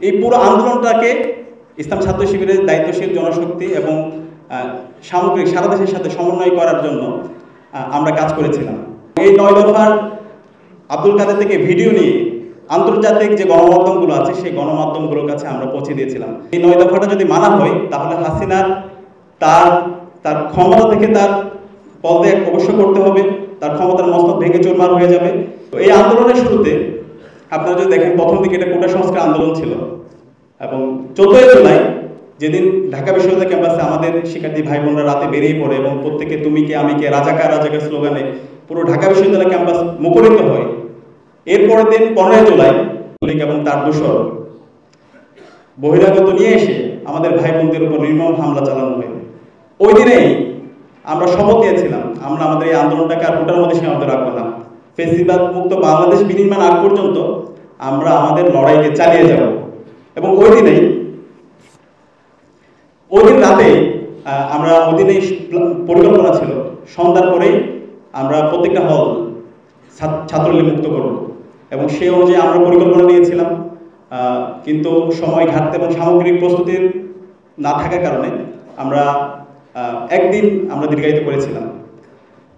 এই পুরো আন্দোলনটাকে ইসলাম ছাত্র শিবিরের দায়িত্বশীল জনশক্তি এবং সামগ্রিক সারা দেশের সাথে সমন্বয় করার জন্য আমরা কাজ করেছিলাম। এই 9 দফার আব্দুল কাদের থেকে ভিডিও নিয়ে আন্তর্জাতিক যে গণমাধ্যমগুলো আছে সেই গণমাধ্যমগুলোর কাছে আমরা পৌঁছে দিয়েছিলাম। এই 9 দফাটা যদি মানা হয় তাহলে হাসিনার তার ক্ষমতা থেকে তার পদত্যাগ অবশ্যই করতে হবে, তার ক্ষমতার মস্তক ভেঙে চুরমার হয়ে যাবে। তো এই আন্দোলনের শুরুতে আপনারা যদি দেখেন প্রথম দিকে এটা কোটা সংস্কার আন্দোলন ছিল এবং 14 জুলাই যেদিন ঢাকা বিশ্ববিদ্যালয় ক্যাম্পাসে আমাদের শিক্ষার্থী ভাই বোনরা রাতে বেরিয়ে পড়ে এবং প্রত্যেকে তুমি কে আমি কে রাজাকার রাজাকার স্লোগানে পুরো ঢাকা বিশ্ববিদ্যালয় ক্যাম্পাস মুখরিত হয়। এরপরের দিন 15 জুলাই এবং তার দোসর বহিরাগত নিয়ে এসে আমাদের ভাই বোনদের উপর নির্মম হামলা চালানো হয়। ওই দিনেই আমরা শপথ নিয়েছিলাম আমরা আমাদের এই আন্দোলনটাকে আর কোটার মধ্যে সীমাবদ্ধ রাখবো না, ফেসিবাদ মুক্ত বাংলাদেশ বিনির্মাণ আগ পর্যন্ত আমরা আমাদের লড়াইকে চালিয়ে যাব। এবং ওই দিন রাতে আমরা ওই দিনেই পরিকল্পনা ছিল সন্ধ্যার পরেই আমরা প্রত্যেকটা হল ছাত্রলীগ মুক্ত করব এবং সেই অনুযায়ী আমরা পরিকল্পনা নিয়েছিলাম। কিন্তু সময় ঘাটতি এবং সামগ্রিক প্রস্তুতির না থাকার কারণে আমরা একদিন আমরা দীর্ঘায়িত করেছিলাম।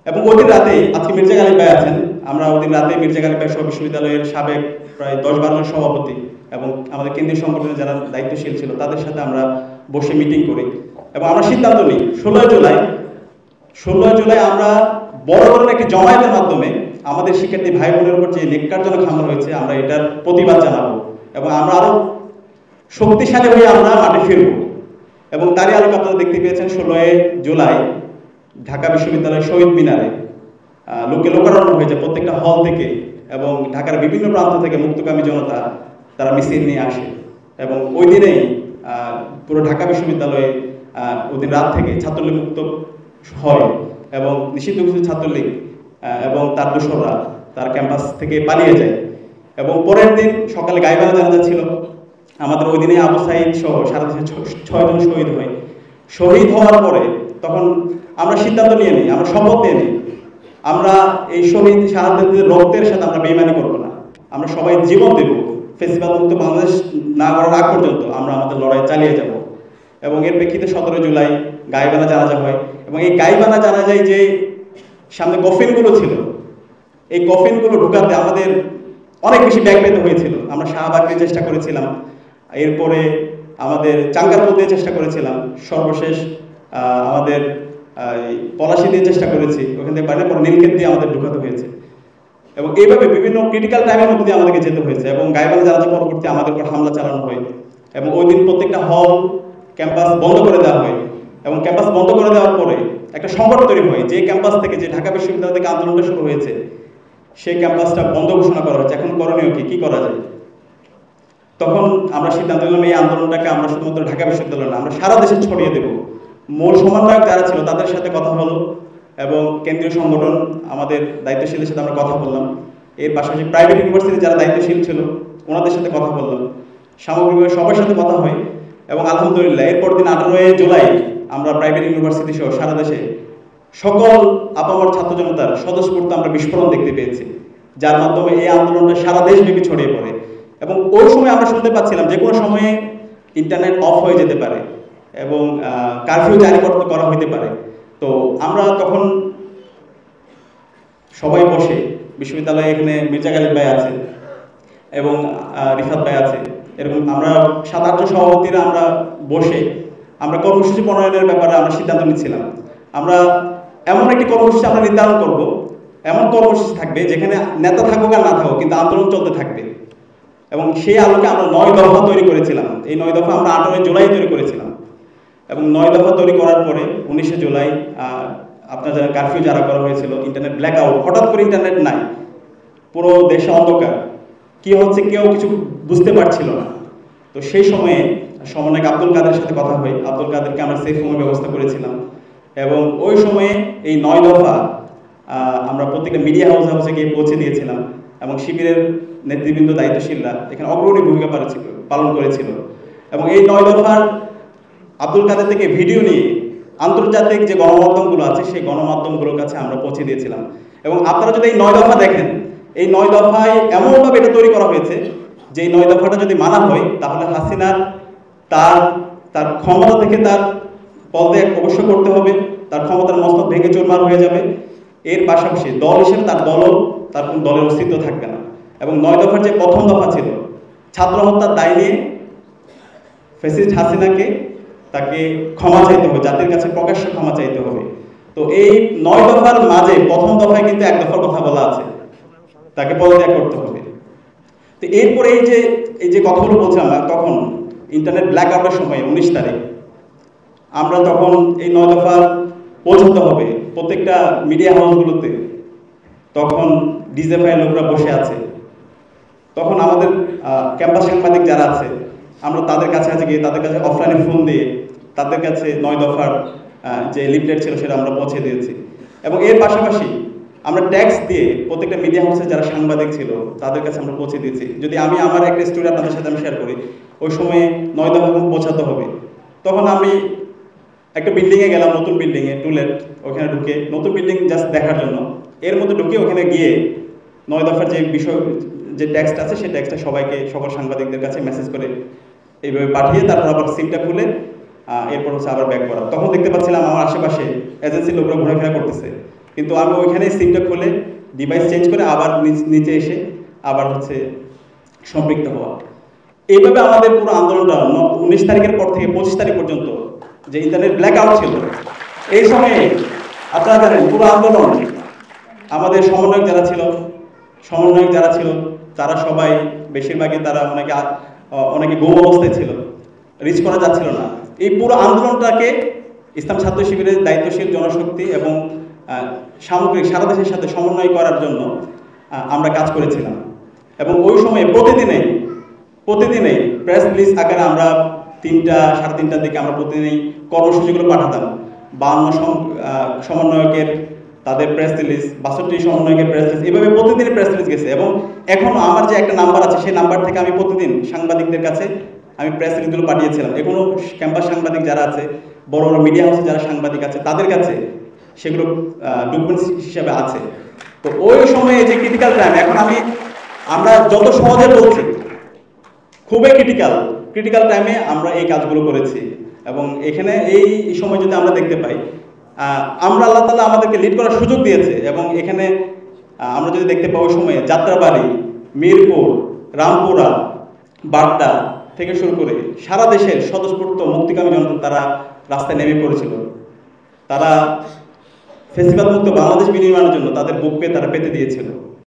এবং ওই দিন রাতেই আজকে মির্জা গালিব ভাই আছেন, আমরা ওই দিন রাতে মির্জা গালিব ভাই বিশ্ববিদ্যালয়ের সাবেক প্রায় 10-12 জন সভাপতি এবং আমাদের কেন্দ্রীয় সংগঠনের যারা দায়িত্বশীল ছিল তাদের সাথে আমরা বসে মিটিং করি এবং আমরা সিদ্ধান্ত নিই 16 জুলাই আমরা বড় ধরনের একটি জমায়েতের মাধ্যমে আমাদের শিক্ষার্থী ভাই বোনের উপর যে নেককারজনক হামলা হয়েছে আমরা এটার প্রতিবাদ জানাবো এবং আমরা আরো শক্তিশালী হয়ে আমরা মাঠে ফিরব। এবং তারই আলোকে আপনারা দেখতে পেয়েছেন 16 জুলাই ঢাকা বিশ্ববিদ্যালয়ের শহীদ মিনারে লোকারণ্য হয়েছে প্রত্যেকটা হল থেকে এবং ঢাকার বিভিন্ন প্রান্ত থেকে মুক্তকামী জনতা তারা মিছিল নিয়ে আসে এবং ওই দিনেই পুরো ঢাকা বিশ্ববিদ্যালয়ে ওই দিন রাত থেকে ছাত্রলীগ মুক্ত হয় এবং নিষিদ্ধ ঘোষিত ছাত্রলীগ এবং তার দোসররা তার ক্যাম্পাস থেকে পালিয়ে যায়। এবং পরের দিন সকালে গাইবান্ধা জানাজা ছিল আমাদের ওই দিনে আবু সাঈদ সহ সারা দেশে 6 জন শহীদ হয়। শহীদ হওয়ার পরে তখন আমরা সিদ্ধান্ত নিয়ে নিই, আমরা শপথ নিয়ে নিই আমরা এই শহীদ শাহাদাতের রক্তের সাথে আমরা বেইমানি করবো না, আমরা সবাই জীবন দেব, ফেসিবাদ মুক্ত বাংলাদেশ না করার আগ পর্যন্ত আমরা আমাদের লড়াই চালিয়ে যাব। এবং এর প্রেক্ষিতে 17 জুলাই গাইবান্ধা জানাজা হয় এবং এই গাইবান্ধা জানাজায় যে সামনে কফিনগুলো ছিল এই কফিনগুলো ঢুকাতে আমাদের অনেক বেশি ব্যাগ পেতে হয়েছিল। আমরা শাহবাগকে চেষ্টা করেছিলাম, এরপরে আমাদের চাঙ্গারপুল দিয়ে চেষ্টা করেছিলাম, সর্বশেষ আমাদের পলাশি দিয়ে চেষ্টা করেছি, ওখান থেকে বাইরে পরে নীলক্ষেত দিয়ে আমাদের ঢুকাতে হয়েছে এবং এইভাবে বিভিন্ন ক্রিটিক্যাল টাইমের মধ্যে দিয়ে আমাদেরকে যেতে হয়েছে। এবং গাইবান্ধা জানাজা পরবর্তী আমাদের উপর হামলা চালানো হয় এবং ওই দিন প্রত্যেকটা হল ক্যাম্পাস বন্ধ করে দেওয়া হয় এবং ক্যাম্পাস বন্ধ করে দেওয়ার পরে একটা সংকট তৈরি হয় যে ক্যাম্পাস থেকে যে ঢাকা বিশ্ববিদ্যালয় থেকে আন্দোলনটা শুরু হয়েছে সেই ক্যাম্পাসটা বন্ধ ঘোষণা করা হয়েছে। এখন করণীয় কি করা যায়? তখন আমরা সিদ্ধান্ত নিলাম এই আন্দোলনটাকে আমরা শুধুমাত্র ঢাকা বিশ্ববিদ্যালয় না আমরা সারা দেশে ছড়িয়ে দেব। মূল সমন্বয়ক যারা ছিল তাদের সাথে কথা হলো এবং কেন্দ্রীয় সংগঠন আমাদের দায়িত্বশীলের সাথে আমরা কথা বললাম, এর পাশাপাশি প্রাইভেট ইউনিভার্সিটি যারা দায়িত্বশীল ছিল ওনাদের সাথে কথা বললাম, সামগ্রিকভাবে সবার সাথে কথা হয় এবং আলহামদুলিল্লাহ এরপর দিন 18 জুলাই আমরা প্রাইভেট ইউনিভার্সিটি সহ সারা দেশে সকল আপামর ছাত্র জনতার স্বতঃস্ফূর্ত আমরা বিস্ফোরণ দেখতে পেয়েছি, যার মাধ্যমে এই আন্দোলনটা সারা দেশব্যাপী ছড়িয়ে পড়ে। এবং ওই সময় আমরা শুনতে পাচ্ছিলাম যে কোনো সময়ে ইন্টারনেট অফ হয়ে যেতে পারে এবং কারফিউ জারি করা হইতে পারে। তো আমরা তখন সবাই বসে বিশ্ববিদ্যালয়ে এখানে মির্জা গালিব ভাই আছে এবং রিফাত ভাই আছে, এরকম আমরা 7-8 জন সভাপতিরা আমরা বসে আমরা কর্মসূচি প্রণয়নের ব্যাপারে আমরা সিদ্ধান্ত নিচ্ছিলাম। আমরা এমন একটি কর্মসূচি আমরা নির্ধারণ করব, এমন কর্মসূচি থাকবে যেখানে নেতা থাকুক আর না থাকুক কিন্তু আন্দোলন চলতে থাকবে। এবং সেই আলোকে আমরা 9 দফা তৈরি করেছিলাম। এই 9 দফা আমরা 18 জুলাই তৈরি করেছিলাম এবং 9 দফা তৈরি করার পরে 19 জুলাই আপনার যারা কারফিউ যারা করা হয়েছিল, ইন্টারনেট ব্ল্যাক আউট, হঠাৎ করে ইন্টারনেট নাই, পুরো দেশে অন্ধকার, কি হচ্ছে কেউ কিছু বুঝতে পারছিল না। তো সেই সময়ে সমন্বয়ক আব্দুল কাদের সাথে কথা হয়, আব্দুল কাদেরকে আমরা সেফ রুমের ব্যবস্থা করেছিলাম এবং ওই সময়ে এই 9 দফা আমরা প্রত্যেকটা মিডিয়া হাউসে গিয়ে পৌঁছে দিয়েছিলাম এবং শিবিরের নেতৃবৃন্দ দায়িত্বশীলরা এখানে অগ্রণী ভূমিকা পালন করেছিল। এবং এই 9 দফার আব্দুল কাদের থেকে ভিডিও নিয়ে আন্তর্জাতিক যে গণমাধ্যমগুলো আছে সেই গণমাধ্যমগুলোর কাছে আমরা পৌঁছে দিয়েছিলাম। এবং আপনারা যদি এই 9 দফা দেখেন, এই 9 দফায় এমনভাবে এটা তৈরি করা হয়েছে যে 9 দফাটা যদি মানা হয় তাহলে হাসিনার তার তার ক্ষমতা থেকে তার পদত্যাগ অবশ্য করতে হবে, তার ক্ষমতার মস্তক ভেঙে চুরমার হয়ে যাবে। এর পাশাপাশি দল হিসেবে তার কোনো দলের অস্তিত্ব থাকবে না। এবং 9 দফার যে প্রথম দফা ছিল ছাত্র হত্যার দায় নিয়ে ফ্যাসিস্ট হাসিনাকে তাকে ক্ষমা চাইতে হবে, জাতির কাছে প্রকাশ্যে ক্ষমা চাইতে হবে। তো এই 9 দফার মাঝে প্রথম দফায় কিন্তু 1 দফার কথা বলা আছে, তাকে পদত্যাগ করতে হবে। তো এরপরে এই যে কথাগুলো বলছিলাম তখন ইন্টারনেট ব্ল্যাক আউটের সময় 19 তারিখ আমরা তখন এই 9 দফা পৌঁছতে হবে প্রত্যেকটা মিডিয়া হাউসগুলোতে, তখন ডিজেফাই লোকরা বসে আছে। তখন আমাদের ক্যাম্পাস সাংবাদিক যারা আছে আমরা তাদের কাছে গিয়ে তাদের কাছে অফলাইনে ফোন দিয়ে তাদের কাছে 9 দফার যে লিফলেট ছিল সেটা আমরা পৌঁছে দিয়েছি। এবং এর পাশাপাশি আমরা ট্যাক্স দিয়ে প্রত্যেকটা মিডিয়া হাউসে যারা সাংবাদিক ছিল তাদের কাছে আমরা পৌঁছে দিয়েছি। যদি আমি আমার একটা স্টোরি আপনাদের সাথে আমি শেয়ার করি, ওই সময়ে 9 দফা পৌঁছাতে হবে। তখন আমি একটা বিল্ডিংয়ে গেলাম, নতুন বিল্ডিংয়ে টুলেট, ওখানে ঢুকে নতুন বিল্ডিং জাস্ট দেখার জন্য এর মধ্যে ঢুকে ওখানে গিয়ে 9 দফার যে বিষয় যে টেক্সট আছে সেই টেক্সটটা সকল সাংবাদিকদের কাছে মেসেজ করে এইভাবে পাঠিয়ে তারপর আবার সিমটা খুলে এরপর হচ্ছে আবার ব্যাক করা। তখন দেখতে পাচ্ছিলাম আমার আশেপাশে এজেন্সির লোকরা ঘোরাফেরা করতেছে, কিন্তু আমি ওইখানে সিমটা খুলে ডিভাইস চেঞ্জ করে আবার নিচে এসে আবার হচ্ছে সম্পৃক্ত হওয়া। এইভাবে আমাদের পুরো আন্দোলনটা 19 তারিখের পর থেকে 25 তারিখ পর্যন্ত যে ইন্টারনেট ব্ল্যাক আউট ছিল, এই সময়ে আপনারা জানেন পুরো আন্দোলন আমাদের সমন্বয়ক যারা ছিল তারা সবাই বেশিরভাগই তারা অনেকে গুম অবস্থায় ছিল, রিচ করা যাচ্ছিল না। এই পুরো আন্দোলনটাকে ইসলাম ছাত্র শিবিরের দায়িত্বশীল জনশক্তি এবং সামগ্রিক সারা দেশের সাথে সমন্বয় করার জন্য আমরা কাজ করেছিলাম। এবং ওই সময়ে প্রতিদিনেই প্রেস রিলিজ আকারে আমরা 3টা সাড়ে 3টার দিকে আমরা প্রতিদিনই কর্মসূচিগুলো পাঠাতাম। 52 সমন্বয়কের তাদের প্রেস রিলিজ, 62 সমন্বয়কের প্রেস রিলিজ, এভাবে প্রতিদিনই প্রেস রিলিজ গেছে। এবং এখনও আমার যে একটা নাম্বার আছে সেই নাম্বার থেকে আমি প্রতিদিন সাংবাদিকদের কাছে আমি প্রেস রিলিজগুলো পাঠিয়েছিলাম। এখনও ক্যাম্পাস সাংবাদিক যারা আছে, বড় বড় মিডিয়া হাউসে যারা সাংবাদিক আছে তাদের কাছে সেগুলো ডকুমেন্টস হিসাবে আছে। তো ওই সময়ে যে ক্রিটিক্যাল টাইম, এখন আমরা যত সহজে বলছি খুবই ক্রিটিক্যাল টাইমে আমরা এই কাজগুলো করেছি। এবং এখানে এই সময় যদি আমরা দেখতে পাই আমরা আল্লাহ তাআলা আমাদেরকে লিড করার সুযোগ দিয়েছে। এবং এখানে আমরা যদি দেখতে পাই ওই সময়ে যাত্রাবাড়ি, মিরপুর, রামপুরা, বাড্ডা থেকে শুরু করে সারা দেশের স্বতঃস্ফূর্ত মুক্তিকামী জনতা তারা রাস্তায় নেমে পড়েছিল। তারা ফেসিবাদ মুক্ত বাংলাদেশ বিনির্মাণের জন্য তাদের বুক পেয়ে তারা পেতে দিয়েছিল।